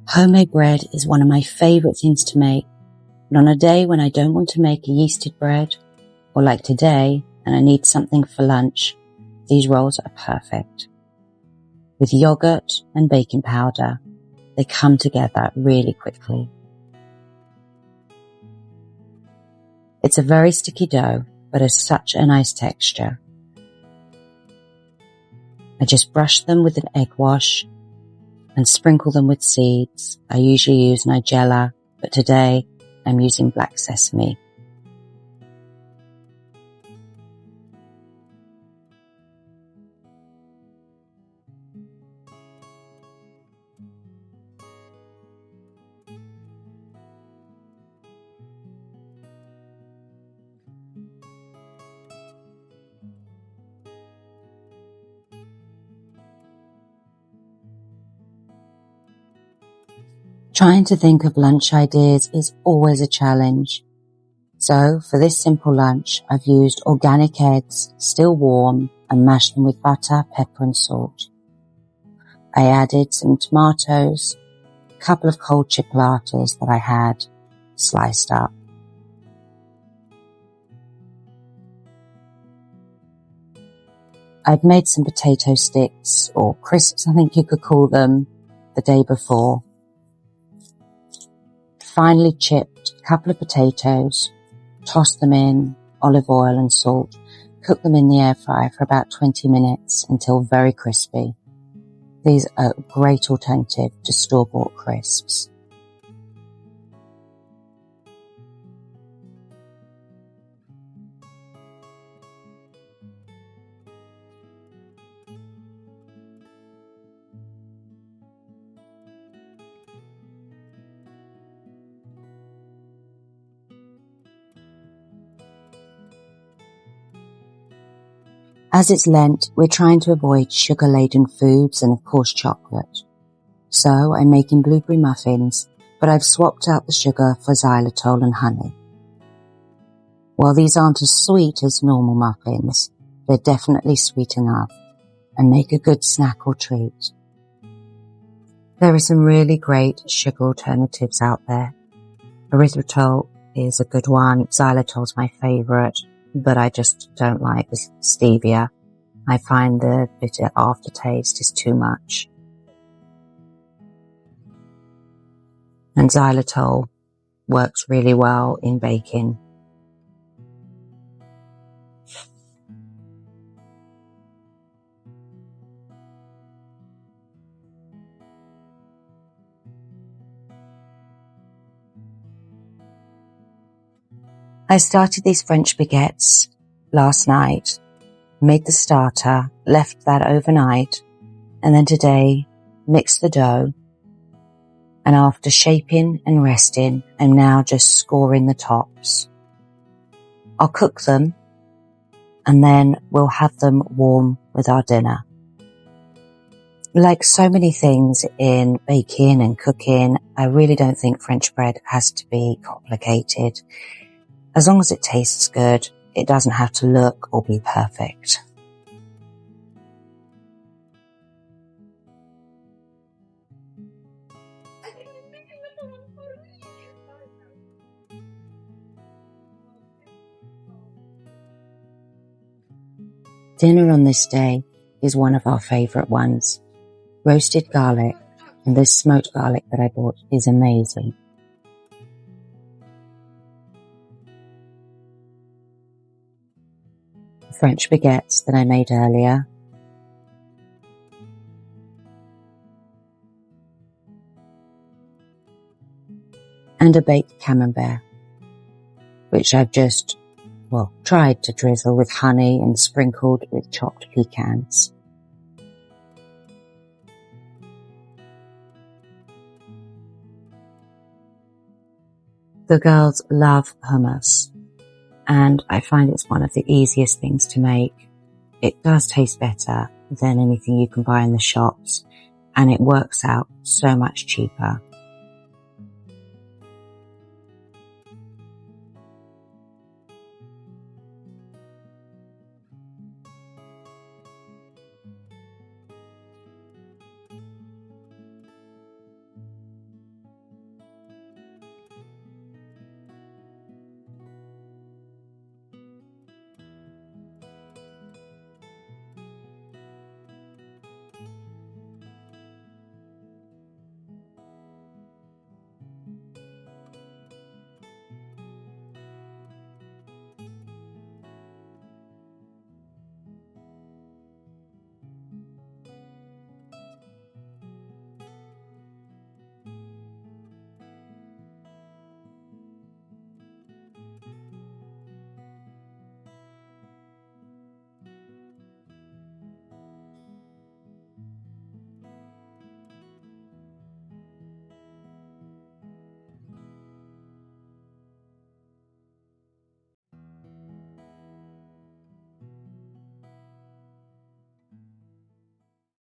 Homemade bread is one of my favourite things to make, but on a day when I don't want to make a yeasted bread, or like today, and I need something for lunch, these rolls are perfect. With yogurt and baking powder, they come together really quickly. It's a very sticky dough, but has such a nice texture. I just brush them with an egg wash and sprinkle them with seeds. I usually use nigella, but today I'm using black sesame. Trying to think of lunch ideas is always a challenge. So for this simple lunch, I've used organic eggs, still warm, and mashed them with butter, pepper and salt. I added some tomatoes, a couple of cold chipolatas that I had sliced up. I'd made some potato sticks, or crisps I think you could call them, the day before. Finely chipped a couple of potatoes, tossed them in olive oil and salt, cooked them in the air fryer for about 20 minutes until very crispy. These are a great alternative to store-bought crisps. As it's Lent, we're trying to avoid sugar-laden foods and of course chocolate. So I'm making blueberry muffins, but I've swapped out the sugar for xylitol and honey. While these aren't as sweet as normal muffins, they're definitely sweet enough and make a good snack or treat. There are some really great sugar alternatives out there. Erythritol is a good one. Xylitol's my favourite, but I just don't like the stevia. I find the bitter aftertaste is too much. And xylitol works really well in baking. I started these French baguettes last night, made the starter, left that overnight, and then today mixed the dough. And after shaping and resting, I'm now just scoring the tops. I'll cook them and then we'll have them warm with our dinner. Like so many things in baking and cooking, I really don't think French bread has to be complicated. As long as it tastes good, it doesn't have to look or be perfect. Dinner on this day is one of our favourite ones. Roasted garlic, and this smoked garlic that I bought is amazing. French baguettes that I made earlier. And a baked camembert, which I've just, tried to drizzle with honey and sprinkled with chopped pecans. The girls love hummus, and I find it's one of the easiest things to make. It does taste better than anything you can buy in the shops, and it works out so much cheaper.